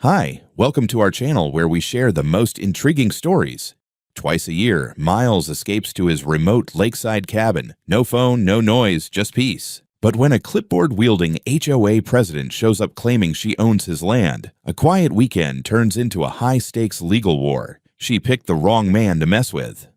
Hi, welcome to our channel where we share the most intriguing stories. Twice a year, Miles escapes to his remote lakeside cabin. No phone, no noise, just peace. But when a clipboard-wielding HOA president shows up claiming she owns his land, a quiet weekend turns into a high-stakes legal war. She picked the wrong man to mess with.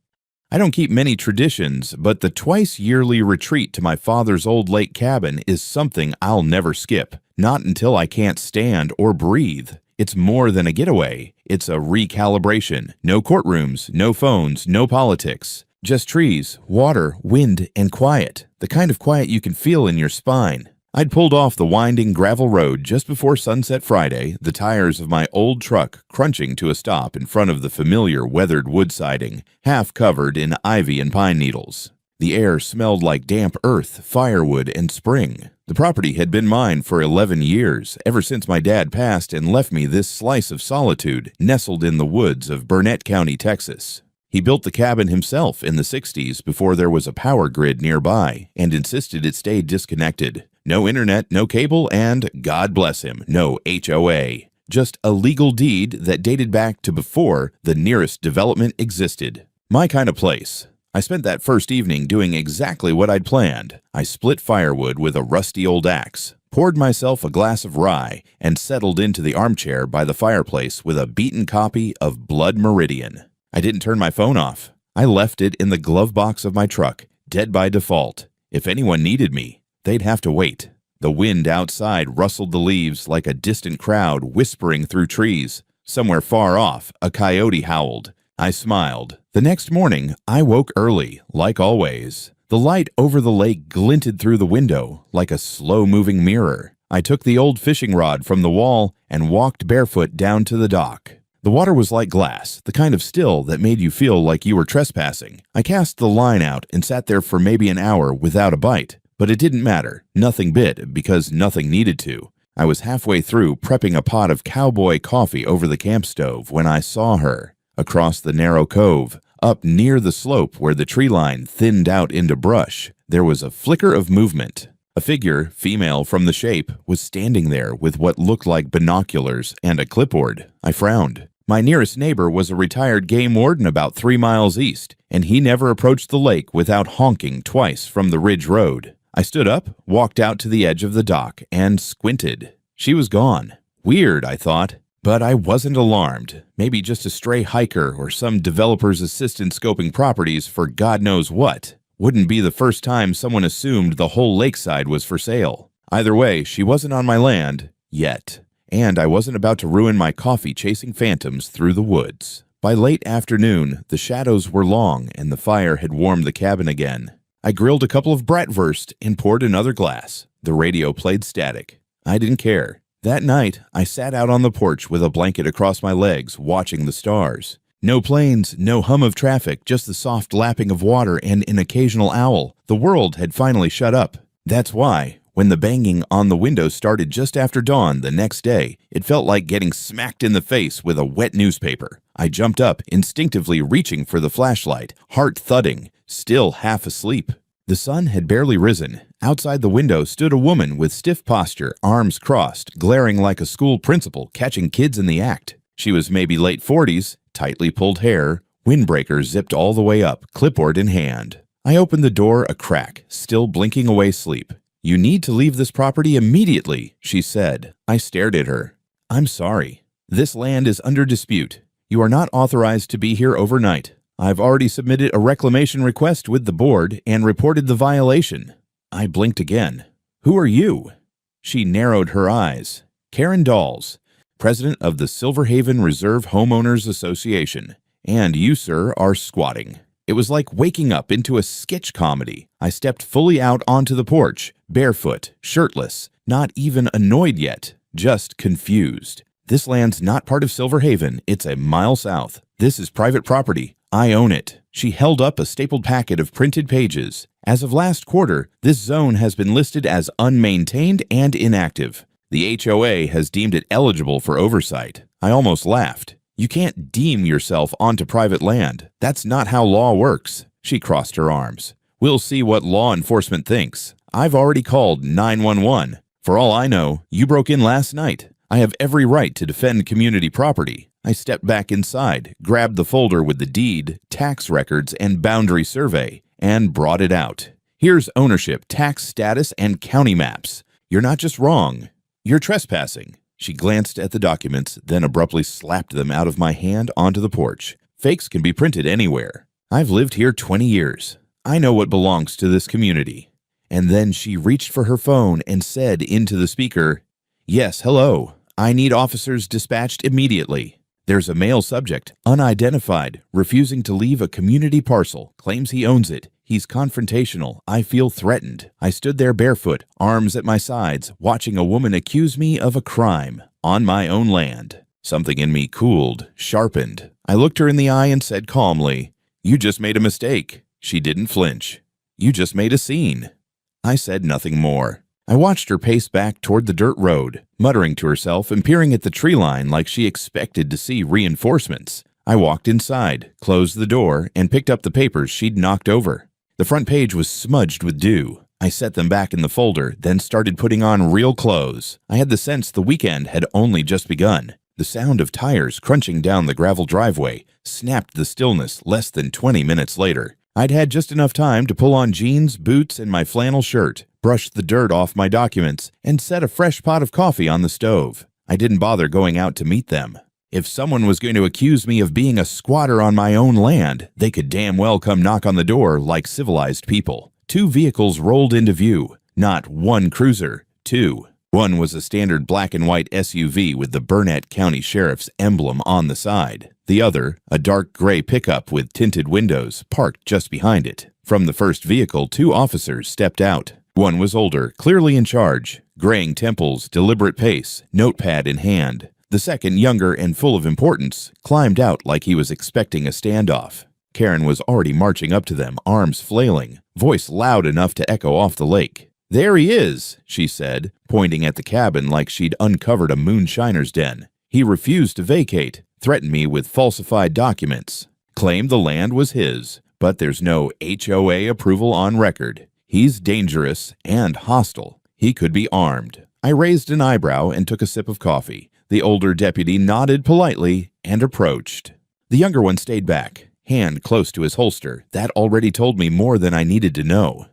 I don't keep many traditions, but the twice-yearly retreat to my father's old lake cabin is something I'll never skip. Not until I can't stand or breathe. It's more than a getaway. It's a recalibration. No courtrooms, no phones, no politics. Just trees, water, wind, and quiet. The kind of quiet you can feel in your spine. I'd pulled off the winding gravel road just before sunset Friday, the tires of my old truck crunching to a stop in front of the familiar weathered wood siding, half covered in ivy and pine needles. The air smelled like damp earth, firewood, and spring. The property had been mine for 11 years, ever since my dad passed and left me this slice of solitude nestled in the woods of Burnett County, Texas. He built the cabin himself in the 60s before there was a power grid nearby and insisted it stayed disconnected. No internet, no cable, and, God bless him, no HOA. Just a legal deed that dated back to before the nearest development existed. My kind of place. I spent that first evening doing exactly what I'd planned. I split firewood with a rusty old axe, poured myself a glass of rye, and settled into the armchair by the fireplace with a beaten copy of Blood Meridian. I didn't turn my phone off. I left it in the glove box of my truck, dead by default. If anyone needed me, they'd have to wait. The wind outside rustled the leaves like a distant crowd whispering through trees. Somewhere far off, a coyote howled. I smiled. The next morning, I woke early, like always. The light over the lake glinted through the window like a slow-moving mirror. I took the old fishing rod from the wall and walked barefoot down to the dock. The water was like glass, the kind of still that made you feel like you were trespassing. I cast the line out and sat there for maybe an hour without a bite. But it didn't matter. Nothing bit because nothing needed to. I was halfway through prepping a pot of cowboy coffee over the camp stove when I saw her. Across the narrow cove, up near the slope where the tree line thinned out into brush, there was a flicker of movement. A figure, female from the shape, was standing there with what looked like binoculars and a clipboard. I frowned. My nearest neighbor was a retired game warden about 3 miles east, and he never approached the lake without honking twice from the ridge road. I stood up, walked out to the edge of the dock, and squinted. She was gone. Weird, I thought. But I wasn't alarmed. Maybe just a stray hiker or some developer's assistant scoping properties for God knows what. Wouldn't be the first time someone assumed the whole lakeside was for sale. Either way, she wasn't on my land, yet. And I wasn't about to ruin my coffee chasing phantoms through the woods. By late afternoon, the shadows were long and the fire had warmed the cabin again. I grilled a couple of bratwurst and poured another glass. The radio played static. I didn't care. That night, I sat out on the porch with a blanket across my legs, watching the stars. No planes, no hum of traffic, just the soft lapping of water and an occasional owl. The world had finally shut up. That's why, when the banging on the window started just after dawn the next day, it felt like getting smacked in the face with a wet newspaper. I jumped up, instinctively reaching for the flashlight, heart thudding, still half asleep. The sun had barely risen. Outside the window stood a woman with stiff posture, arms crossed, glaring like a school principal catching kids in the act. She was maybe late 40s, tightly pulled hair, windbreaker zipped all the way up, clipboard in hand. I opened the door a crack, still blinking away sleep. "You need to leave this property immediately," she said. I stared at her. "I'm sorry. This land is under dispute. You are not authorized to be here overnight. I've already submitted a reclamation request with the board and reported the violation." I blinked again. "Who are you?" She narrowed her eyes. "Karen Dawes, president of the Silverhaven Reserve Homeowners Association. And you, sir, are squatting." It was like waking up into a sketch comedy. I stepped fully out onto the porch, barefoot, shirtless, not even annoyed yet, just confused. "This land's not part of Silverhaven. It's a mile south. This is private property. I own it." She held up a stapled packet of printed pages. "As of last quarter, this zone has been listed as unmaintained and inactive. The HOA has deemed it eligible for oversight." I almost laughed. "You can't deem yourself onto private land. That's not how law works." She crossed her arms. "We'll see what law enforcement thinks. I've already called 911. For all I know, you broke in last night. I have every right to defend community property. I stepped back inside, grabbed the folder with the deed, tax records, and boundary survey, and brought it out. Here's ownership, tax status, and county maps. You're not just wrong. You're trespassing. She glanced at the documents, then abruptly slapped them out of my hand onto the porch. Fakes can be printed anywhere. I've lived here 20 years. I know what belongs to this community. And then she reached for her phone and said into the speaker, "Yes, hello. I need officers dispatched immediately. There's a male subject, unidentified, refusing to leave a community parcel, claims he owns it. He's confrontational. I feel threatened. I stood there barefoot, arms at my sides, watching a woman accuse me of a crime on my own land." Something in me cooled, sharpened. I looked her in the eye and said calmly, "You just made a mistake." She didn't flinch. "You just made a scene." I said nothing more. I watched her pace back toward the dirt road, muttering to herself and peering at the tree line like she expected to see reinforcements. I walked inside, closed the door, and picked up the papers she'd knocked over. The front page was smudged with dew. I set them back in the folder, then started putting on real clothes. I had the sense the weekend had only just begun. The sound of tires crunching down the gravel driveway snapped the stillness less than 20 minutes later. I'd had just enough time to pull on jeans, boots, and my flannel shirt, brush the dirt off my documents, and set a fresh pot of coffee on the stove. I didn't bother going out to meet them. If someone was going to accuse me of being a squatter on my own land, they could damn well come knock on the door like civilized people. 2 vehicles rolled into view. Not one cruiser, 2. One was a standard black and white SUV with the Burnett County Sheriff's emblem on the side. The other, a dark gray pickup with tinted windows, parked just behind it. From the first vehicle, 2 officers stepped out. One was older, clearly in charge, graying temples, deliberate pace, notepad in hand. The second, younger and full of importance, climbed out like he was expecting a standoff. Karen was already marching up to them, arms flailing, voice loud enough to echo off the lake. "There he is," she said, pointing at the cabin like she'd uncovered a moonshiner's den. "He refused to vacate, threatened me with falsified documents, claimed the land was his, but there's no HOA approval on record. He's dangerous and hostile. He could be armed." I raised an eyebrow and took a sip of coffee. The older deputy nodded politely and approached. The younger one stayed back, hand close to his holster. That already told me more than I needed to know.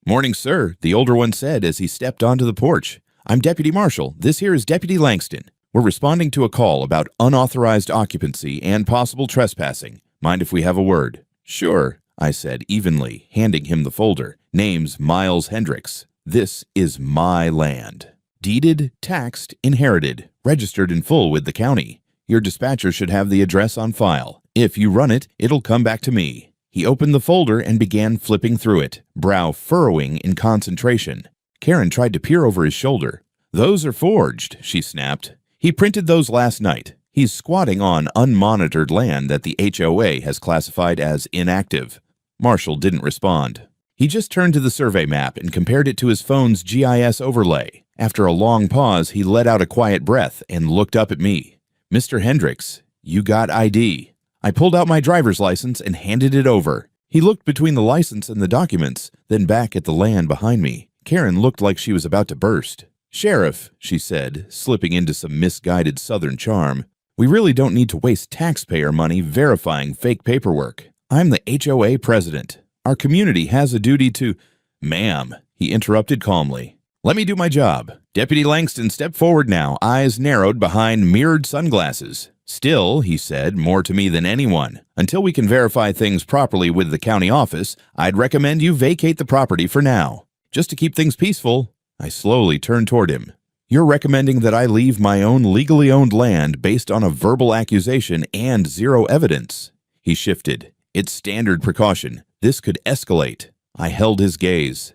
"Morning, sir," the older one said as he stepped onto the porch. "I'm Deputy Marshall. This here is Deputy Langston. We're responding to a call about unauthorized occupancy and possible trespassing. Mind if we have a word?" "Sure," I said evenly, handing him the folder. "Name's Miles Hendricks. This is my land. Deeded, taxed, inherited, registered in full with the county. Your dispatcher should have the address on file. If you run it, it'll come back to me." He opened the folder and began flipping through it, brow furrowing in concentration. Karen tried to peer over his shoulder. "Those are forged," she snapped. "He printed those last night. He's squatting on unmonitored land that the HOA has classified as inactive." Marshall didn't respond. He just turned to the survey map and compared it to his phone's GIS overlay. After a long pause, he let out a quiet breath and looked up at me. "Mr. Hendricks, you got ID." I pulled out my driver's license and handed it over. He looked between the license and the documents, then back at the land behind me. Karen looked like she was about to burst. "Sheriff," she said, slipping into some misguided Southern charm, "we really don't need to waste taxpayer money verifying fake paperwork. I'm the HOA president. Our community has a duty to—" "Ma'am," he interrupted calmly. "Let me do my job." Deputy Langston stepped forward now, eyes narrowed behind mirrored sunglasses. "Still," he said, more to me than anyone, "until we can verify things properly with the county office, I'd recommend you vacate the property for now. Just to keep things peaceful." I slowly turned toward him. "You're recommending that I leave my own legally owned land based on a verbal accusation and zero evidence?" He shifted. "It's standard precaution. This could escalate." I held his gaze.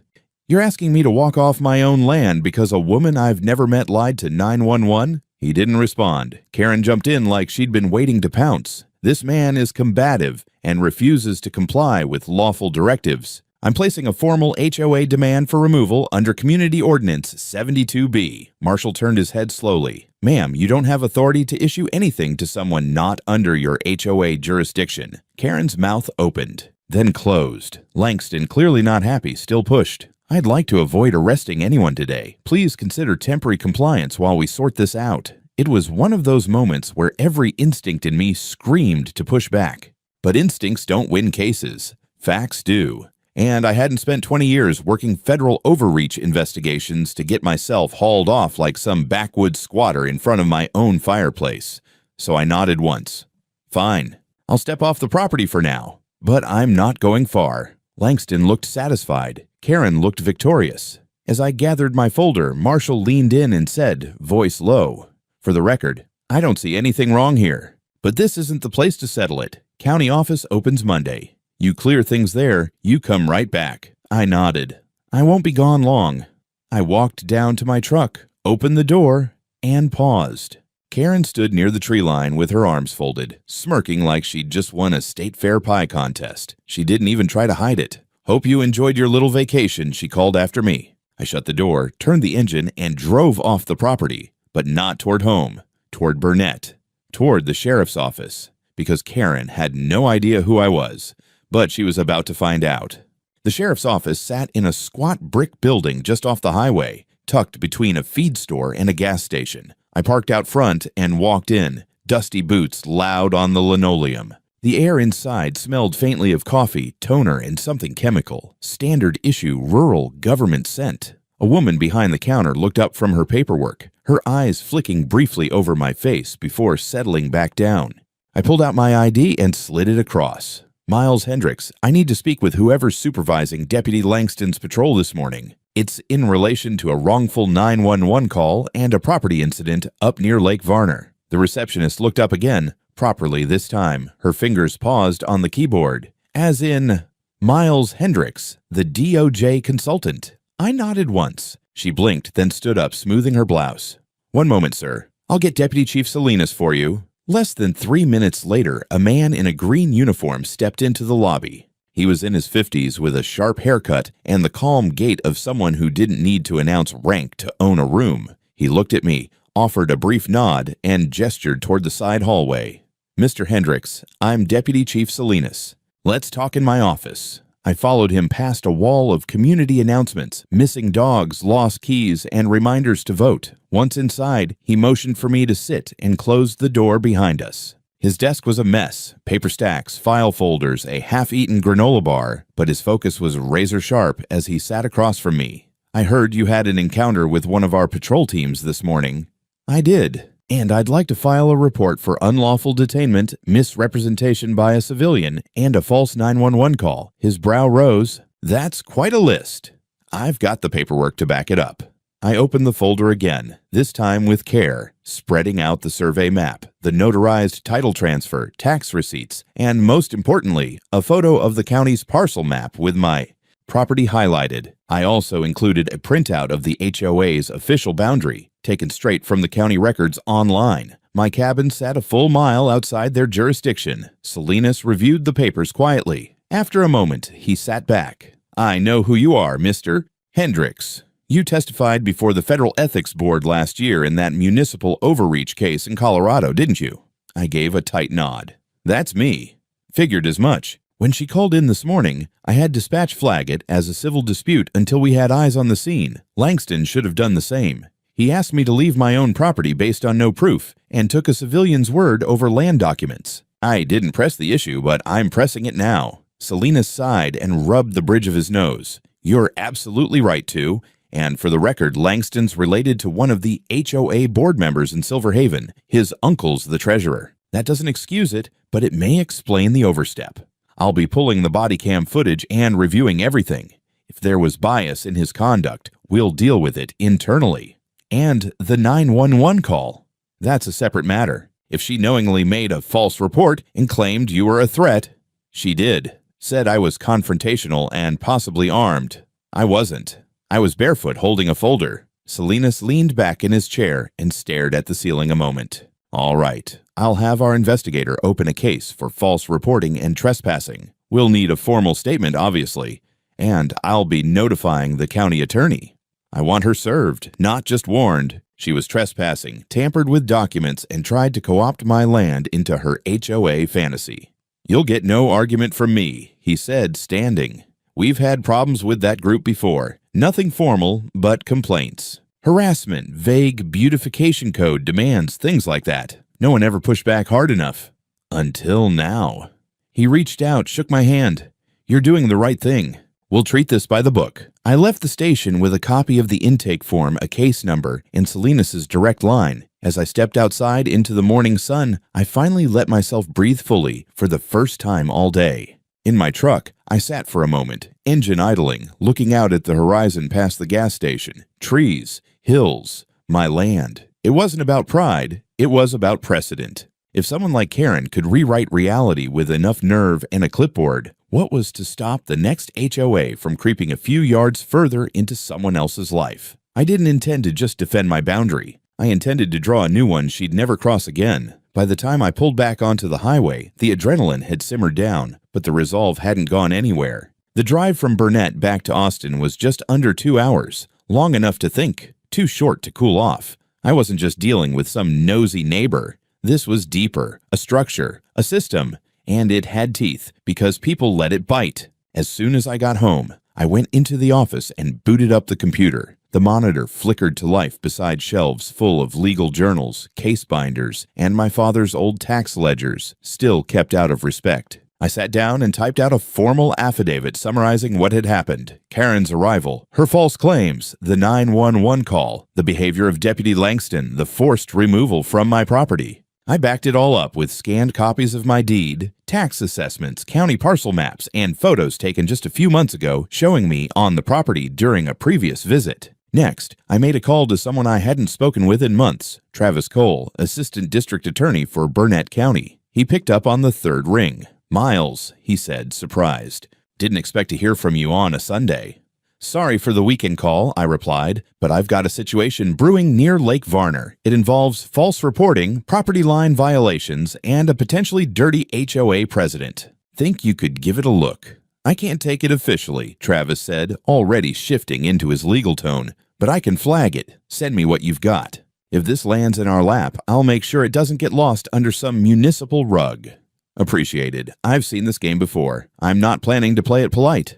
"You're asking me to walk off my own land because a woman I've never met lied to 911? He didn't respond. Karen jumped in like she'd been waiting to pounce. "This man is combative and refuses to comply with lawful directives. I'm placing a formal HOA demand for removal under Community Ordinance 72B. Marshall turned his head slowly. "Ma'am, you don't have authority to issue anything to someone not under your HOA jurisdiction." Karen's mouth opened, then closed. Langston, clearly not happy, still pushed. "I'd like to avoid arresting anyone today. Please consider temporary compliance while we sort this out." It was one of those moments where every instinct in me screamed to push back. But instincts don't win cases. Facts do. And I hadn't spent 20 years working federal overreach investigations to get myself hauled off like some backwoods squatter in front of my own fireplace. So I nodded once. Fine. I'll step off the property for now. But I'm not going far. Langston looked satisfied. Karen looked victorious. As I gathered my folder, Marshall leaned in and said, voice low, "For the record, I don't see anything wrong here. But this isn't the place to settle it. County office opens Monday. You clear things there, you come right back." I nodded. I won't be gone long. I walked down to my truck, opened the door, and paused. Karen stood near the tree line with her arms folded, smirking like she'd just won a state fair pie contest. She didn't even try to hide it. "Hope you enjoyed your little vacation," she called after me. I shut the door, turned the engine, and drove off the property, but not toward home, toward Burnett, toward the sheriff's office, because Karen had no idea who I was. But she was about to find out. The sheriff's office sat in a squat brick building just off the highway, tucked between a feed store and a gas station. I parked out front and walked in, dusty boots loud on the linoleum. The air inside smelled faintly of coffee, toner, and something chemical. Standard issue rural government scent. A woman behind the counter looked up from her paperwork, her eyes flicking briefly over my face before settling back down. I pulled out my ID and slid it across. "Miles Hendricks, I need to speak with whoever's supervising Deputy Langston's patrol this morning. It's in relation to a wrongful 911 call and a property incident up near Lake Varner." The receptionist looked up again, properly this time. Her fingers paused on the keyboard. "As in, Miles Hendricks, the DOJ consultant." I nodded once. She blinked, then stood up, smoothing her blouse. "One moment, sir. I'll get Deputy Chief Salinas for you." Less than 3 minutes later, a man in a green uniform stepped into the lobby. He was in his 50s with a sharp haircut and the calm gait of someone who didn't need to announce rank to own a room. He looked at me, offered a brief nod, and gestured toward the side hallway. "Mr. Hendricks, I'm Deputy Chief Salinas. Let's talk in my office." I followed him past a wall of community announcements, missing dogs, lost keys, and reminders to vote. Once inside, he motioned for me to sit and closed the door behind us. His desk was a mess, paper stacks, file folders, a half-eaten granola bar, but his focus was razor-sharp as he sat across from me. "I heard you had an encounter with one of our patrol teams this morning." "I did. And I'd like to file a report for unlawful detainment, misrepresentation by a civilian, and a false 911 call." His brow rose. "That's quite a list." "I've got the paperwork to back it up." I opened the folder again, this time with care, spreading out the survey map, the notarized title transfer, tax receipts, and most importantly, a photo of the county's parcel map with my property highlighted. I also included a printout of the HOA's official boundary, taken straight from the county records online. My cabin sat a full mile outside their jurisdiction. Salinas reviewed the papers quietly. After a moment, he sat back. "I know who you are, Mr. Hendricks. You testified before the Federal Ethics Board last year in that municipal overreach case in Colorado, didn't you?" I gave a tight nod. "That's me. Figured as much. When she called in this morning, I had dispatch flag it as a civil dispute until we had eyes on the scene. Langston should have done the same. He asked me to leave my own property based on no proof and took a civilian's word over land documents. I didn't press the issue, but I'm pressing it now." Salinas sighed and rubbed the bridge of his nose. "You're absolutely right, too. And for the record, Langston's related to one of the HOA board members in Silver Haven. His uncle's the treasurer. That doesn't excuse it, but it may explain the overstep. I'll be pulling the body cam footage and reviewing everything. If there was bias in his conduct, we'll deal with it internally. And the 911 call. That's a separate matter. If she knowingly made a false report and claimed you were a threat, she did. Said I was confrontational and possibly armed. I wasn't. I was barefoot holding a folder." Salinas leaned back in his chair and stared at the ceiling a moment. "All right. I'll have our investigator open a case for false reporting and trespassing. We'll need a formal statement, obviously, and I'll be notifying the county attorney. I want her served, not just warned. She was trespassing, tampered with documents, and tried to co-opt my land into her HOA fantasy." "You'll get no argument from me," he said, standing. "We've had problems with that group before. Nothing formal, but complaints." Harassment, vague beautification code demands, things like that. No one ever pushed back hard enough. Until now. He reached out, shook my hand. You're doing the right thing. We'll treat this by the book. I left the station with a copy of the intake form, a case number, and Salinas' direct line. As I stepped outside into the morning sun, I finally let myself breathe fully for the first time all day. In my truck, I sat for a moment, engine idling, looking out at the horizon past the gas station. Trees, hills, my land. It wasn't about pride, it was about precedent. If someone like Karen could rewrite reality with enough nerve and a clipboard, what was to stop the next HOA from creeping a few yards further into someone else's life? I didn't intend to just defend my boundary. I intended to draw a new one she'd never cross again. By the time I pulled back onto the highway, the adrenaline had simmered down, but the resolve hadn't gone anywhere. The drive from Burnett back to Austin was just under 2 hours, long enough to think, too short to cool off. I wasn't just dealing with some nosy neighbor. This was deeper, a structure, a system, and it had teeth because people let it bite. As soon as I got home, I went into the office and booted up the computer. The monitor flickered to life beside shelves full of legal journals, case binders, and my father's old tax ledgers, still kept out of respect. I sat down and typed out a formal affidavit summarizing what had happened: Karen's arrival, her false claims, the 911 call, the behavior of Deputy Langston, the forced removal from my property. I backed it all up with scanned copies of my deed, tax assessments, county parcel maps, and photos taken just a few months ago showing me on the property during a previous visit. Next, I made a call to someone I hadn't spoken with in months, Travis Cole, Assistant District Attorney for Burnett County. He picked up on the third ring. "Miles," he said, surprised. "Didn't expect to hear from you on a Sunday." "Sorry for the weekend call," I replied, "but I've got a situation brewing near Lake Varner. It involves false reporting, property line violations, and a potentially dirty HOA president. Think you could give it a look." "I can't take it officially," Travis said, already shifting into his legal tone, "but I can flag it. Send me what you've got. If this lands in our lap, I'll make sure it doesn't get lost under some municipal rug." "Appreciated. I've seen this game before. I'm not planning to play it polite."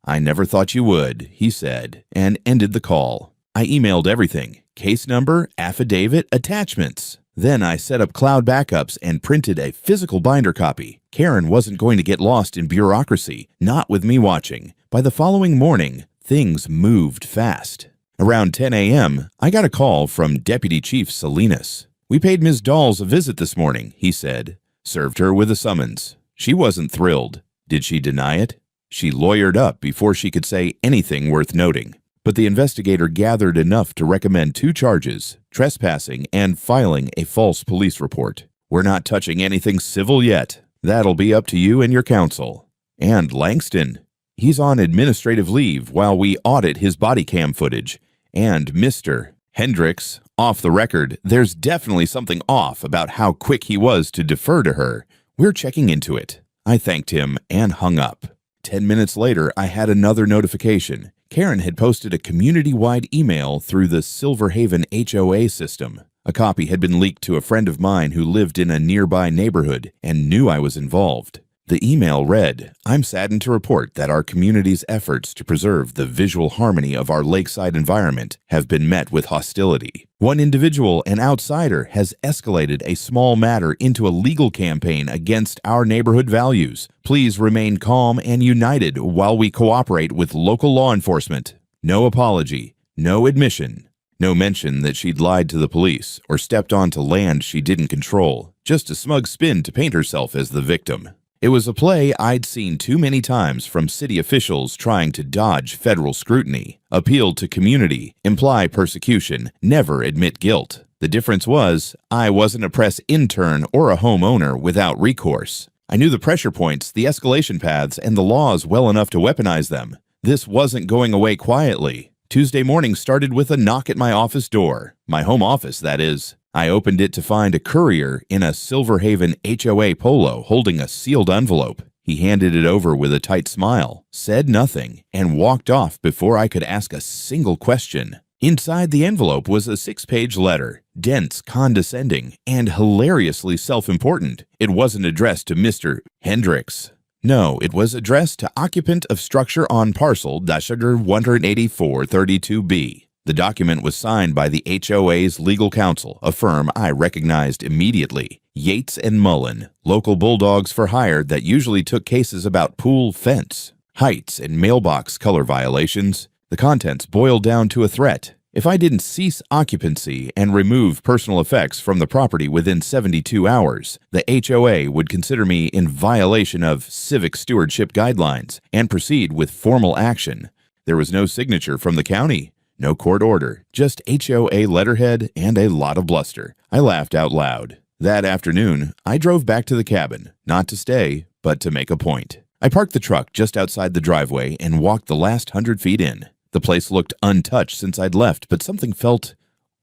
"I never thought you would," he said, and ended the call. I emailed everything: case number, affidavit, attachments. Then I set up cloud backups and printed a physical binder copy. Karen wasn't going to get lost in bureaucracy, not with me watching. By the following morning, things moved fast. Around 10 a.m., I got a call from Deputy Chief Salinas. "We paid Ms. Dawes a visit this morning," he said. "Served her with a summons." She wasn't thrilled. Did she deny it? She lawyered up before she could say anything worth noting. But the investigator gathered enough to recommend 2 charges: trespassing and filing a false police report. "We're not touching anything civil yet. That'll be up to you and your counsel." "And Langston? He's on administrative leave while we audit his body cam footage. And Mr. Hendricks, off the record, there's definitely something off about how quick he was to defer to her. We're checking into it." I thanked him and hung up. 10 minutes later, I had another notification. Karen had posted a community-wide email through the Silver Haven HOA system. A copy had been leaked to a friend of mine who lived in a nearby neighborhood and knew I was involved. The email read, "I'm saddened to report that our community's efforts to preserve the visual harmony of our lakeside environment have been met with hostility. One individual, an outsider, has escalated a small matter into a legal campaign against our neighborhood values. Please remain calm and united while we cooperate with local law enforcement." No apology, no admission, no mention that she'd lied to the police or stepped onto land she didn't control, just a smug spin to paint herself as the victim. It was a play I'd seen too many times from city officials trying to dodge federal scrutiny, appeal to community, imply persecution, never admit guilt. The difference was, I wasn't a press intern or a homeowner without recourse. I knew the pressure points, the escalation paths, and the laws well enough to weaponize them. This wasn't going away quietly. Tuesday morning started with a knock at my office door. My home office, that is. I opened it to find a courier in a Silver Haven HOA polo holding a sealed envelope. He handed it over with a tight smile, said nothing, and walked off before I could ask a single question. Inside the envelope was a 6-page letter, dense, condescending, and hilariously self-important. It wasn't addressed to Mr. Hendricks. No, it was addressed to occupant of structure on parcel -18432B. The document was signed by the HOA's legal counsel, a firm I recognized immediately, Yates and Mullen, local bulldogs for hire that usually took cases about pool fence, heights, and mailbox color violations. The contents boiled down to a threat. If I didn't cease occupancy and remove personal effects from the property within 72 hours, the HOA would consider me in violation of civic stewardship guidelines and proceed with formal action. There was no signature from the county, no court order, just HOA letterhead and a lot of bluster. I laughed out loud. That afternoon, I drove back to the cabin, not to stay, but to make a point. I parked the truck just outside the driveway and walked the last 100 feet in. The place looked untouched since I'd left, but something felt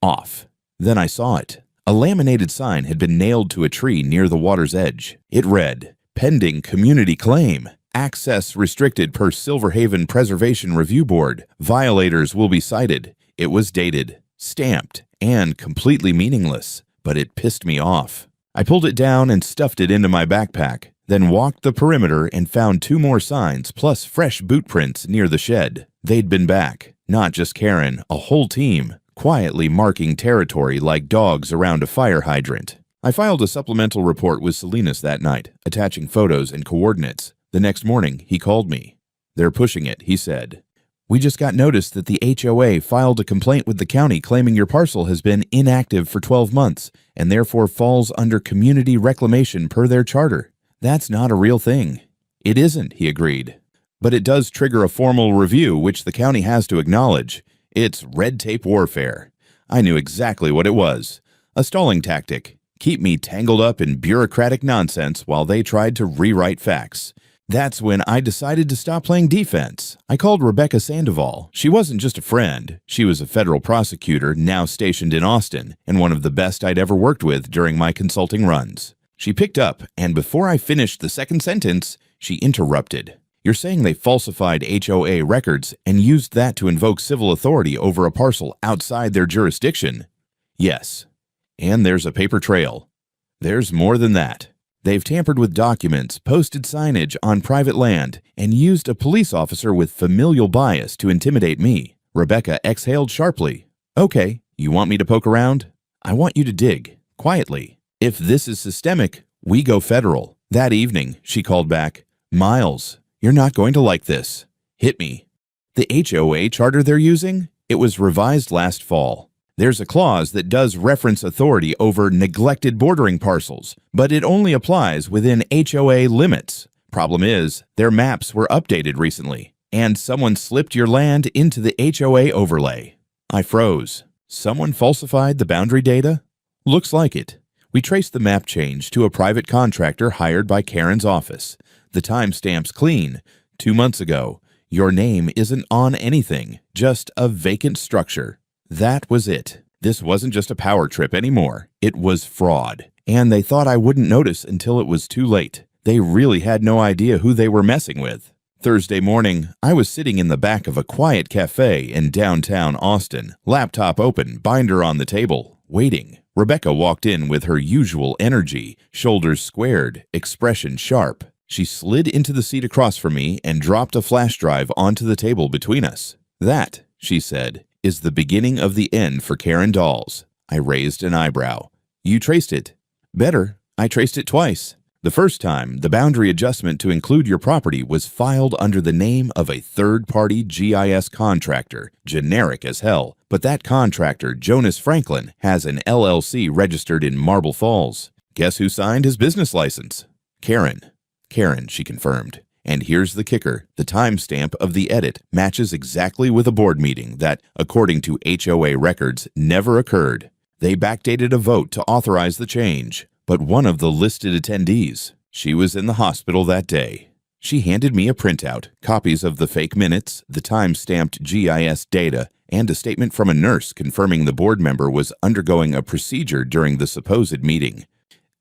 off. Then I saw it. A laminated sign had been nailed to a tree near the water's edge. It read, "Pending community claim. Access restricted per Silverhaven Preservation Review Board. Violators will be cited." It was dated, stamped, and completely meaningless, but it pissed me off. I pulled it down and stuffed it into my backpack, then walked the perimeter and found 2 more signs plus fresh boot prints near the shed. They'd been back, not just Karen, a whole team, quietly marking territory like dogs around a fire hydrant. I filed a supplemental report with Salinas that night, attaching photos and coordinates. The next morning, he called me. "They're pushing it," he said. "We just got notice that the HOA filed a complaint with the county claiming your parcel has been inactive for 12 months and therefore falls under community reclamation per their charter. That's not a real thing." "It isn't," he agreed. "But it does trigger a formal review, which the county has to acknowledge. It's red tape warfare." I knew exactly what it was. A stalling tactic. Keep me tangled up in bureaucratic nonsense while they tried to rewrite facts. That's when I decided to stop playing defense. I called Rebecca Sandoval. She wasn't just a friend. She was a federal prosecutor now stationed in Austin and one of the best I'd ever worked with during my consulting runs. She picked up, and before I finished the second sentence, she interrupted. "You're saying they falsified HOA records and used that to invoke civil authority over a parcel outside their jurisdiction?" "Yes. And there's a paper trail. There's more than that. They've tampered with documents, posted signage on private land, and used a police officer with familial bias to intimidate me." Rebecca exhaled sharply. "Okay, you want me to poke around? I want you to dig, quietly. If this is systemic, we go federal." That evening, she called back, "Miles, you're not going to like this. Hit me." The HOA charter they're using? It was revised last fall. There's a clause that does reference authority over neglected bordering parcels, but it only applies within HOA limits. Problem is, their maps were updated recently, and someone slipped your land into the HOA overlay. I froze. Someone falsified the boundary data? Looks like it. We traced the map change to a private contractor hired by Karen's office. The timestamp's clean. 2 months ago. Your name isn't on anything, just a vacant structure. That was it. This wasn't just a power trip anymore. It was fraud. And they thought I wouldn't notice until it was too late. They really had no idea who they were messing with. Thursday morning, I was sitting in the back of a quiet cafe in downtown Austin, laptop open, binder on the table, waiting. Rebecca walked in with her usual energy, shoulders squared, expression sharp. She slid into the seat across from me and dropped a flash drive onto the table between us. "That," she said, "is the beginning of the end for Karen Dolls." I raised an eyebrow. "You traced it." "Better. I traced it twice. The first time, the boundary adjustment to include your property was filed under the name of a third-party GIS contractor, generic as hell. But that contractor, Jonas Franklin, has an LLC registered in Marble Falls. Guess who signed his business license? Karen. Karen, she confirmed. And here's the kicker. The timestamp of the edit matches exactly with a board meeting that, according to HOA records, never occurred. They backdated a vote to authorize the change. But one of the listed attendees, she was in the hospital that day. She handed me a printout, copies of the fake minutes, the time-stamped GIS data, and a statement from a nurse confirming the board member was undergoing a procedure during the supposed meeting.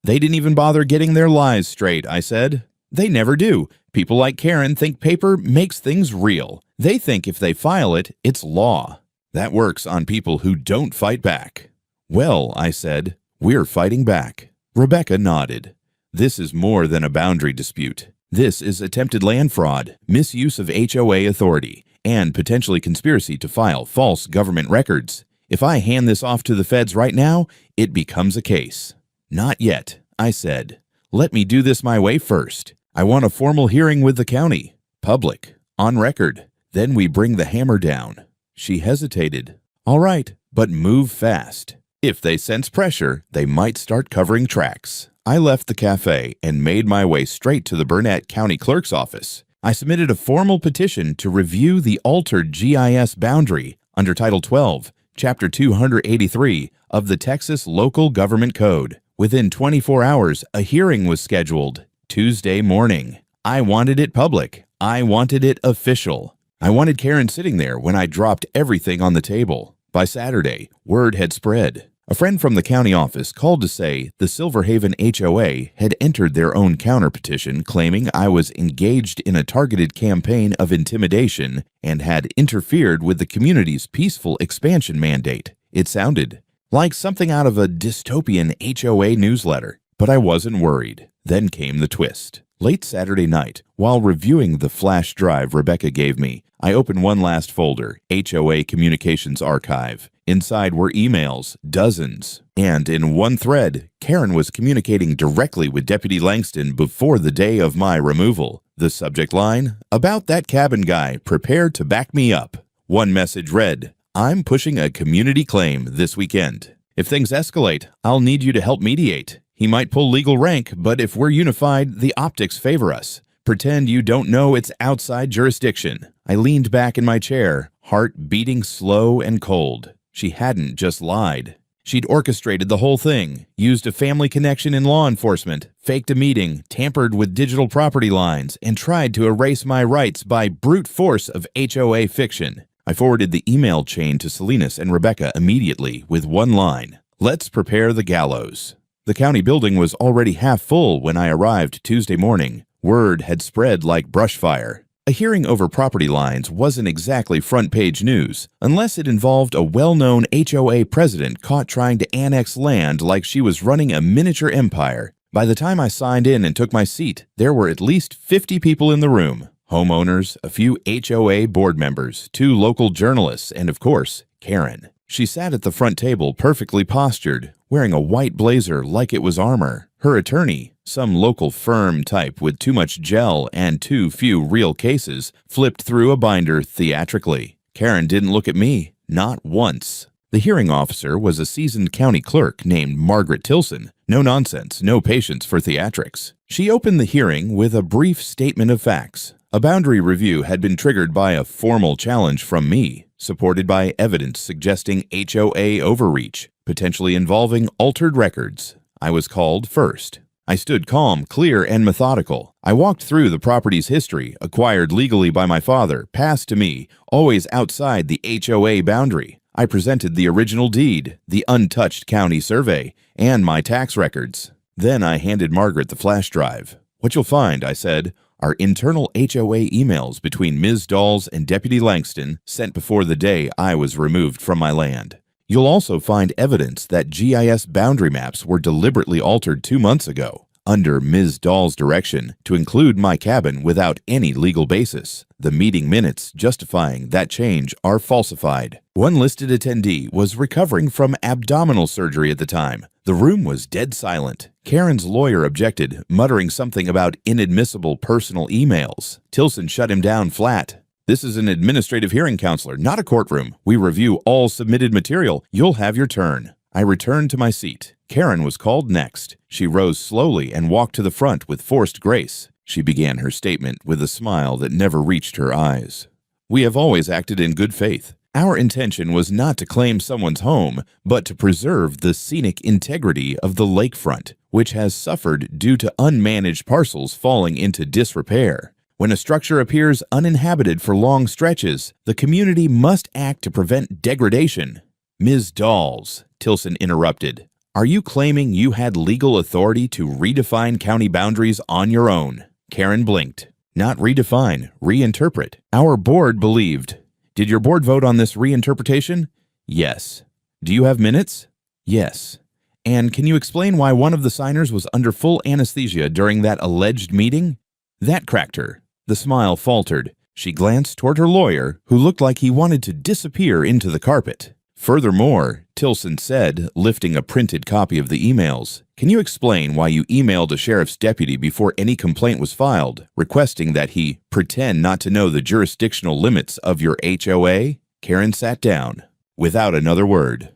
"They didn't even bother getting their lies straight," I said. "They never do. People like Karen think paper makes things real. They think if they file it, it's law. That works on people who don't fight back." "Well," I said, "we're fighting back." Rebecca nodded. "This is more than a boundary dispute. This is attempted land fraud, misuse of HOA authority, and potentially conspiracy to file false government records. If I hand this off to the feds right now, it becomes a case. Not yet, I said. Let me do this my way first. I want a formal hearing with the county. Public. On record. Then we bring the hammer down. She hesitated. All right, but move fast. If they sense pressure, they might start covering tracks. I left the cafe and made my way straight to the Burnett County Clerk's office. I submitted a formal petition to review the altered GIS boundary under Title 12, Chapter 283 of the Texas Local Government Code. Within 24 hours, a hearing was scheduled. Tuesday morning. I wanted it public. I wanted it official. I wanted Karen sitting there when I dropped everything on the table. By Saturday, word had spread. A friend from the county office called to say the Silver Haven HOA had entered their own counterpetition claiming I was engaged in a targeted campaign of intimidation and had interfered with the community's peaceful expansion mandate. It sounded like something out of a dystopian HOA newsletter, but I wasn't worried. Then came the twist. Late Saturday night, while reviewing the flash drive Rebecca gave me, I opened one last folder, HOA Communications Archive. Inside were emails, dozens. And in one thread, Karen was communicating directly with Deputy Langston before the day of my removal. The subject line, about that cabin guy, prepare to back me up. One message read, I'm pushing a community claim this weekend. If things escalate, I'll need you to help mediate. He might pull legal rank, but if we're unified, the optics favor us. Pretend you don't know it's outside jurisdiction. I leaned back in my chair, heart beating slow and cold. She hadn't just lied. She'd orchestrated the whole thing, used a family connection in law enforcement, faked a meeting, tampered with digital property lines, and tried to erase my rights by brute force of HOA fiction. I forwarded the email chain to Salinas and Rebecca immediately with one line, let's prepare the gallows. The county building was already half full when I arrived Tuesday morning. Word had spread like brush fire. A hearing over property lines wasn't exactly front-page news, unless it involved a well-known HOA president caught trying to annex land like she was running a miniature empire. By the time I signed in and took my seat, there were at least 50 people in the room. Homeowners, a few HOA board members, 2 local journalists, and of course, Karen. She sat at the front table perfectly postured, wearing a white blazer like it was armor. Her attorney, some local firm type with too much gel and too few real cases, flipped through a binder theatrically. Karen didn't look at me, not once. The hearing officer was a seasoned county clerk named Margaret Tilson. No nonsense, no patience for theatrics. She opened the hearing with a brief statement of facts. A boundary review had been triggered by a formal challenge from me, supported by evidence suggesting HOA overreach, potentially involving altered records. I was called first. I stood calm, clear, and methodical. I walked through the property's history, acquired legally by my father, passed to me, always outside the HOA boundary. I presented the original deed, the untouched county survey, and my tax records. Then I handed Margaret the flash drive. What you'll find, I said, are internal HOA emails between Ms. Dawes and Deputy Langston sent before the day I was removed from my land. You'll also find evidence that GIS boundary maps were deliberately altered 2 months ago, under Ms. Dawes' direction, to include my cabin without any legal basis. The meeting minutes justifying that change are falsified. One listed attendee was recovering from abdominal surgery at the time. The room was dead silent. Karen's lawyer objected, muttering something about inadmissible personal emails. Tilson shut him down flat. This is an administrative hearing counselor, not a courtroom. We review all submitted material. You'll have your turn. I returned to my seat. Karen was called next. She rose slowly and walked to the front with forced grace. She began her statement with a smile that never reached her eyes. We have always acted in good faith. Our intention was not to claim someone's home, but to preserve the scenic integrity of the lakefront, which has suffered due to unmanaged parcels falling into disrepair. When a structure appears uninhabited for long stretches, the community must act to prevent degradation. Ms. Dawes, Tilson interrupted, are you claiming you had legal authority to redefine county boundaries on your own? Karen blinked. Not redefine, reinterpret. Our board believed. Did your board vote on this reinterpretation? Yes. Do you have minutes? Yes. And can you explain why one of the signers was under full anesthesia during that alleged meeting? That cracked her. The smile faltered. She glanced toward her lawyer, who looked like he wanted to disappear into the carpet. Furthermore, Tilson said, lifting a printed copy of the emails, "Can you explain why you emailed a sheriff's deputy before any complaint was filed, requesting that he pretend not to know the jurisdictional limits of your HOA?" Karen sat down, without another word.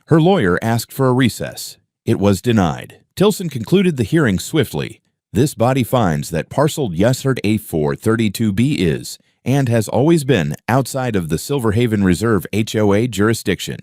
Her lawyer asked for a recess. It was denied. Tilson concluded the hearing swiftly. This body finds that parcel Yesard A432B is, and has always been, outside of the Silverhaven Reserve HOA jurisdiction.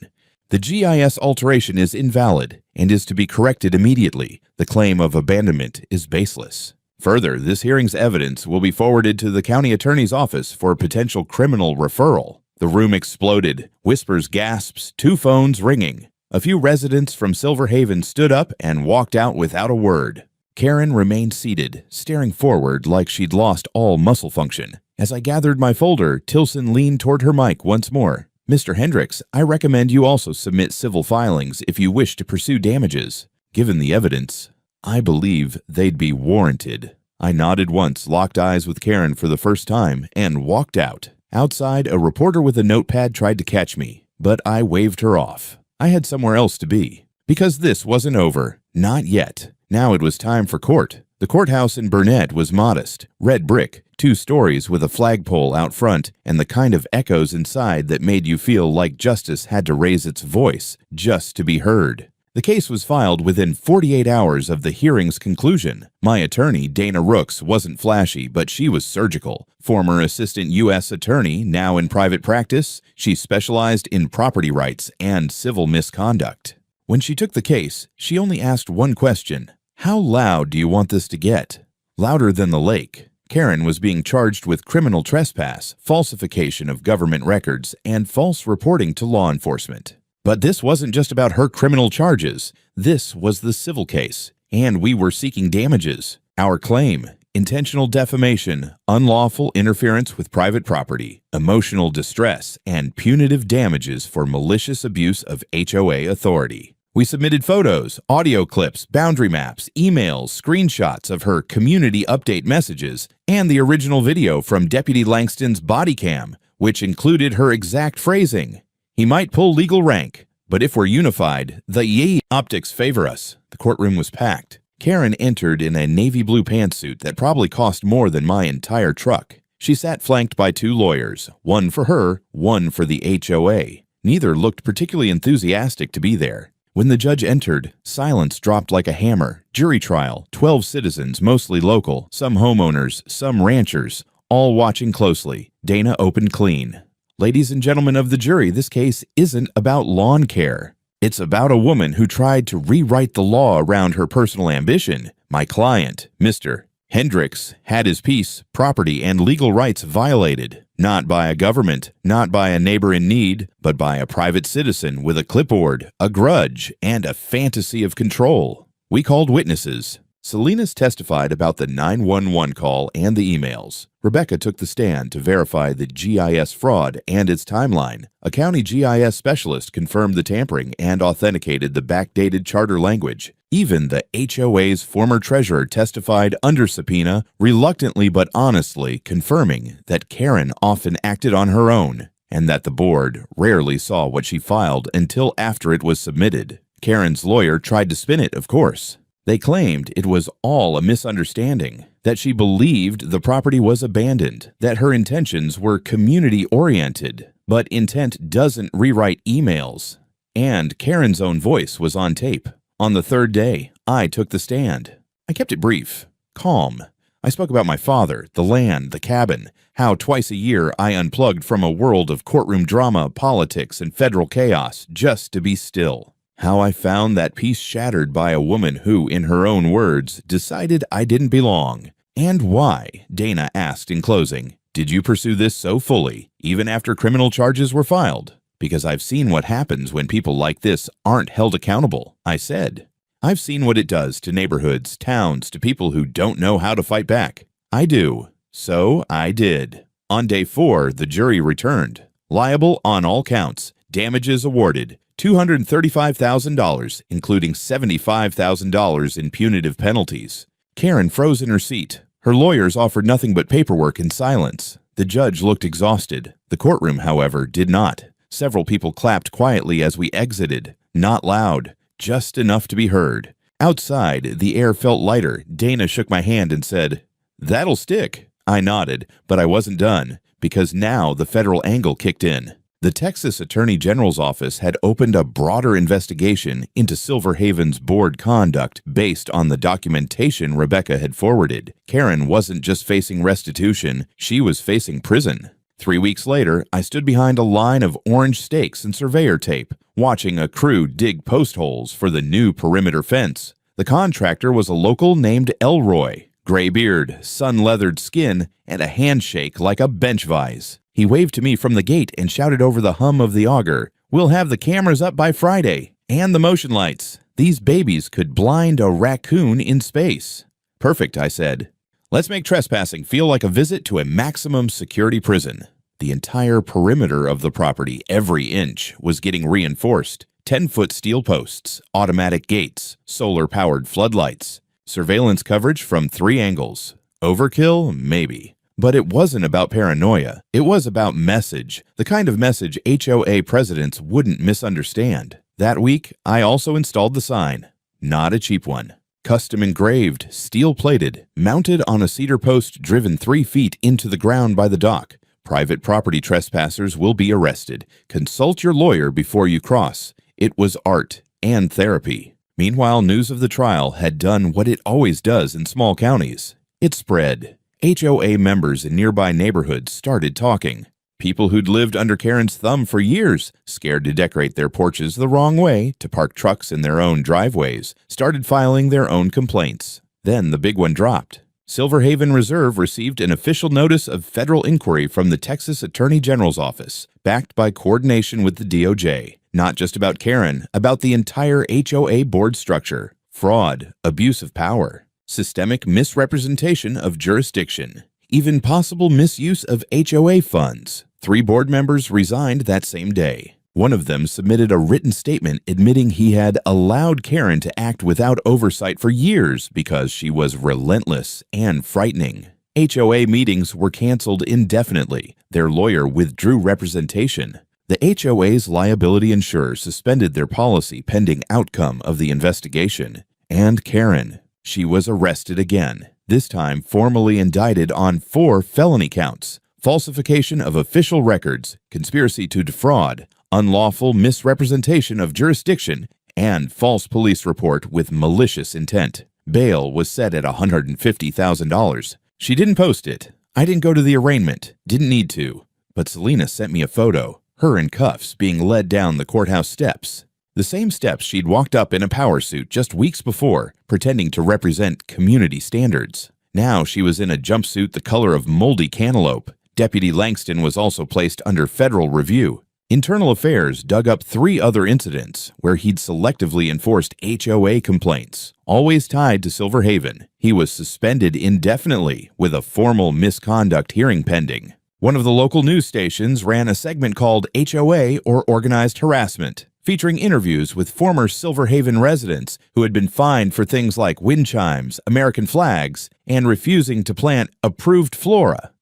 The GIS alteration is invalid and is to be corrected immediately. The claim of abandonment is baseless. Further, this hearing's evidence will be forwarded to the county attorney's office for potential criminal referral. The room exploded. Whispers, gasps, 2 phones ringing. A few residents from Silverhaven stood up and walked out without a word. Karen remained seated, staring forward like she'd lost all muscle function. As I gathered my folder, Tilson leaned toward her mic once more. "Mr. Hendricks, I recommend you also submit civil filings if you wish to pursue damages. Given the evidence, I believe they'd be warranted." I nodded once, locked eyes with Karen for the first time, and walked out. Outside, a reporter with a notepad tried to catch me, but I waved her off. I had somewhere else to be. Because this wasn't over. Not yet. Now it was time for court. The courthouse in Burnett was modest, red brick, 2 stories with a flagpole out front, and the kind of echoes inside that made you feel like justice had to raise its voice just to be heard. The case was filed within 48 hours of the hearing's conclusion. My attorney, Dana Rooks, wasn't flashy, but she was surgical. Former assistant U.S. attorney, now in private practice, she specialized in property rights and civil misconduct. When she took the case, she only asked one question: "How loud do you want this to get?" Louder than the lake. Karen was being charged with criminal trespass, falsification of government records, and false reporting to law enforcement. But this wasn't just about her criminal charges. This was the civil case, and we were seeking damages. Our claim: intentional defamation, unlawful interference with private property, emotional distress, and punitive damages for malicious abuse of HOA authority. We submitted photos, audio clips, boundary maps, emails, screenshots of her community update messages, and the original video from Deputy Langston's body cam, which included her exact phrasing: "He might pull legal rank, but if we're unified, the optics favor us." The courtroom was packed. Karen entered in a navy blue pantsuit that probably cost more than my entire truck. She sat flanked by 2 lawyers, one for her, one for the HOA. Neither looked particularly enthusiastic to be there. When the judge entered, silence dropped like a hammer. Jury trial, 12 citizens, mostly local, some homeowners, some ranchers, all watching closely. Dana opened clean. "Ladies and gentlemen of the jury, this case isn't about lawn care. It's about a woman who tried to rewrite the law around her personal ambition. My client, Mr. Hendricks, had his peace, property, and legal rights violated. Not by a government, not by a neighbor in need, but by a private citizen with a clipboard, a grudge, and a fantasy of control. We called witnesses. Salinas testified about the 911 call and the emails. Rebecca took the stand to verify the GIS fraud and its timeline. A county GIS specialist confirmed the tampering and authenticated the backdated charter language. Even the HOA's former treasurer testified under subpoena, reluctantly but honestly confirming that Karen often acted on her own and that the board rarely saw what she filed until after it was submitted. Karen's lawyer tried to spin it, of course. They claimed it was all a misunderstanding, that she believed the property was abandoned, that her intentions were community-oriented, but intent doesn't rewrite emails. And Karen's own voice was on tape. On the 3rd day, I took the stand. I kept it brief, calm. I spoke about my father, the land, the cabin, how twice a year I unplugged from a world of courtroom drama, politics, and federal chaos just to be still. How I found that peace shattered by a woman who, in her own words, decided I didn't belong. And why, Dana asked in closing, did you pursue this so fully, even after criminal charges were filed? Because I've seen what happens when people like this aren't held accountable, I said. I've seen what it does to neighborhoods, towns, to people who don't know how to fight back. I do. So I did. On day 4, the jury returned. Liable on all counts. Damages awarded. $235,000, including $75,000 in punitive penalties. Karen froze in her seat. Her lawyers offered nothing but paperwork in silence. The judge looked exhausted. The courtroom, however, did not. Several people clapped quietly as we exited. Not loud, just enough to be heard. Outside, the air felt lighter. Dana shook my hand and said, "That'll stick." I nodded, but I wasn't done, because now the federal angle kicked in. The Texas Attorney General's office had opened a broader investigation into Silver Haven's board conduct based on the documentation Rebecca had forwarded. Karen wasn't just facing restitution, she was facing prison. 3 weeks later, I stood behind a line of orange stakes and surveyor tape, watching a crew dig post holes for the new perimeter fence. The contractor was a local named Elroy. Gray beard, sun-leathered skin, and a handshake like a bench vise. He waved to me from the gate and shouted over the hum of the auger, "We'll have the cameras up by Friday, and the motion lights. These babies could blind a raccoon in space." "Perfect," I said. "Let's make trespassing feel like a visit to a maximum security prison." The entire perimeter of the property, every inch, was getting reinforced. 10-foot steel posts, automatic gates, solar-powered floodlights. Surveillance coverage from 3 angles. Overkill? Maybe. But it wasn't about paranoia. It was about message, the kind of message HOA presidents wouldn't misunderstand. That week, I also installed the sign. Not a cheap one. Custom engraved, steel-plated, mounted on a cedar post driven 3 feet into the ground by the dock. Private property trespassers will be arrested. Consult your lawyer before you cross. It was art and therapy. Meanwhile, news of the trial had done what it always does in small counties. It spread. HOA members in nearby neighborhoods started talking. People who'd lived under Karen's thumb for years, scared to decorate their porches the wrong way, to park trucks in their own driveways, started filing their own complaints. Then the big one dropped. Silver Haven Reserve received an official notice of federal inquiry from the Texas Attorney General's office, backed by coordination with the DOJ. Not just about Karen, about the entire HOA board structure. Fraud, abuse of power, systemic misrepresentation of jurisdiction, even possible misuse of HOA funds. 3 board members resigned that same day. One of them submitted a written statement admitting he had allowed Karen to act without oversight for years because she was relentless and frightening. HOA meetings were canceled indefinitely. Their lawyer withdrew representation. The HOA's liability insurer suspended their policy pending outcome of the investigation. And Karen, she was arrested again, this time formally indicted on 4 felony counts: falsification of official records, conspiracy to defraud, unlawful misrepresentation of jurisdiction, and false police report with malicious intent. Bail was set at $150,000. She didn't post it. I didn't go to the arraignment. Didn't need to. But Selena sent me a photo, her in cuffs being led down the courthouse steps. The same steps she'd walked up in a power suit just weeks before, pretending to represent community standards. Now she was in a jumpsuit the color of moldy cantaloupe. Deputy Langston was also placed under federal review. Internal Affairs dug up 3 other incidents where he'd selectively enforced HOA complaints, always tied to Silver Haven. He was suspended indefinitely with a formal misconduct hearing pending. One of the local news stations ran a segment called HOA or Organized Harassment, featuring interviews with former Silver Haven residents who had been fined for things like wind chimes, American flags, and refusing to plant approved flora.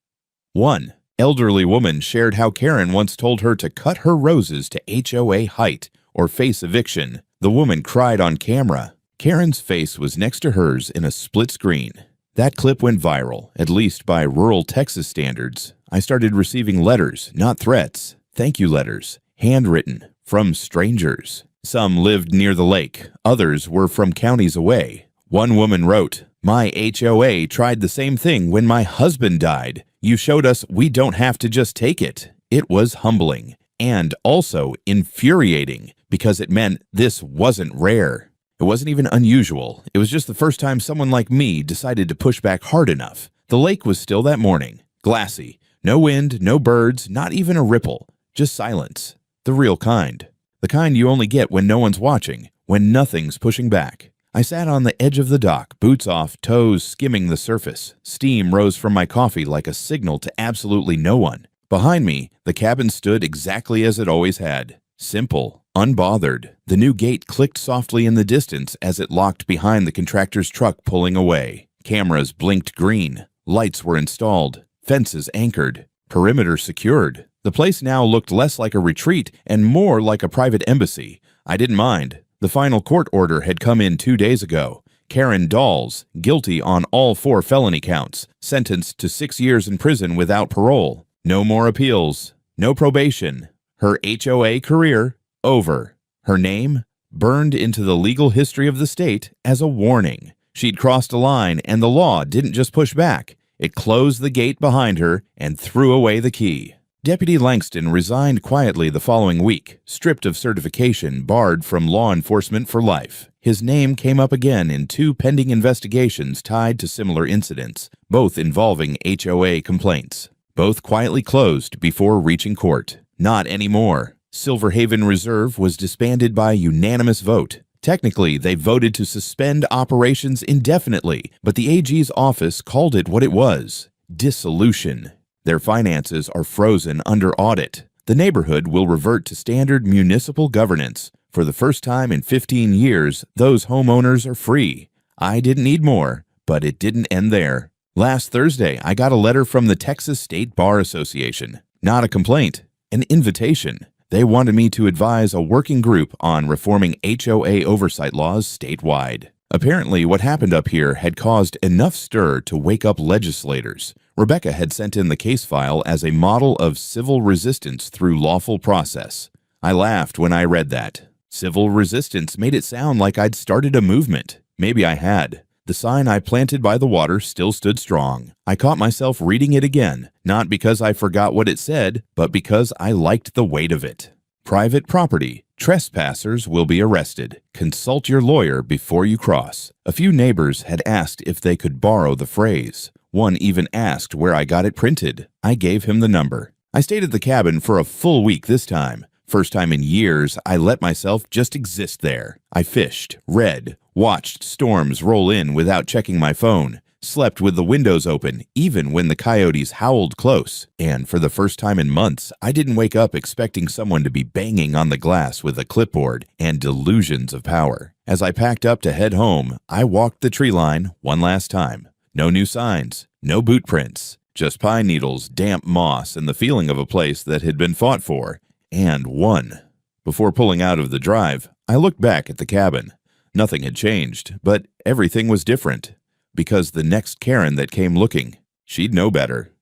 One elderly woman shared how Karen once told her to cut her roses to HOA height or face eviction. The woman cried on camera. Karen's face was next to hers in a split screen. That clip went viral, at least by rural Texas standards. I started receiving letters, not threats, thank you letters, handwritten, from strangers. Some lived near the lake, others were from counties away. One woman wrote, "My HOA tried the same thing when my husband died. You showed us we don't have to just take it." It was humbling and also infuriating because it meant this wasn't rare. It wasn't even unusual. It was just the first time someone like me decided to push back hard enough. The lake was still that morning, glassy. No wind, no birds, not even a ripple. Just silence. The real kind. The kind you only get when no one's watching, when nothing's pushing back. I sat on the edge of the dock, boots off, toes skimming the surface. Steam rose from my coffee like a signal to absolutely no one. Behind me, the cabin stood exactly as it always had. Simple, unbothered. The new gate clicked softly in the distance as it locked behind the contractor's truck pulling away. Cameras blinked green. Lights were installed. Fences anchored. Perimeter secured. The place now looked less like a retreat and more like a private embassy. I didn't mind. The final court order had come in 2 days ago. Karen Dawes, guilty on all 4 felony counts, sentenced to 6 years in prison without parole. No more appeals. No probation. Her HOA career, over. Her name, burned into the legal history of the state as a warning. She'd crossed a line, and the law didn't just push back. It closed the gate behind her and threw away the key. Deputy Langston resigned quietly the following week, stripped of certification, barred from law enforcement for life. His name came up again in 2 pending investigations tied to similar incidents, both involving HOA complaints. Both quietly closed before reaching court. Not anymore. Silver Haven Reserve was disbanded by unanimous vote. Technically, they voted to suspend operations indefinitely, but the AG's office called it what it was: dissolution. Their finances are frozen under audit. The neighborhood will revert to standard municipal governance. For the first time in 15 years, those homeowners are free. I didn't need more, but it didn't end there. Last Thursday, I got a letter from the Texas State Bar Association. Not a complaint, an invitation. They wanted me to advise a working group on reforming HOA oversight laws statewide. Apparently, what happened up here had caused enough stir to wake up legislators. Rebecca had sent in the case file as a model of civil resistance through lawful process. I laughed when I read that. Civil resistance made it sound like I'd started a movement. Maybe I had. The sign I planted by the water still stood strong. I caught myself reading it again, not because I forgot what it said, but because I liked the weight of it. Private property. Trespassers will be arrested. Consult your lawyer before you cross. A few neighbors had asked if they could borrow the phrase. One even asked where I got it printed. I gave him the number. I stayed at the cabin for a full week this time. First time in years, I let myself just exist there. I fished, read, watched storms roll in without checking my phone, slept with the windows open even when the coyotes howled close, and for the first time in months, I didn't wake up expecting someone to be banging on the glass with a clipboard and delusions of power. As I packed up to head home, I walked the tree line one last time. No new signs, no boot prints, just pine needles, damp moss, and the feeling of a place that had been fought for and won. Before pulling out of the drive, I looked back at the cabin. Nothing had changed, but everything was different. Because the next Karen that came looking, she'd know better.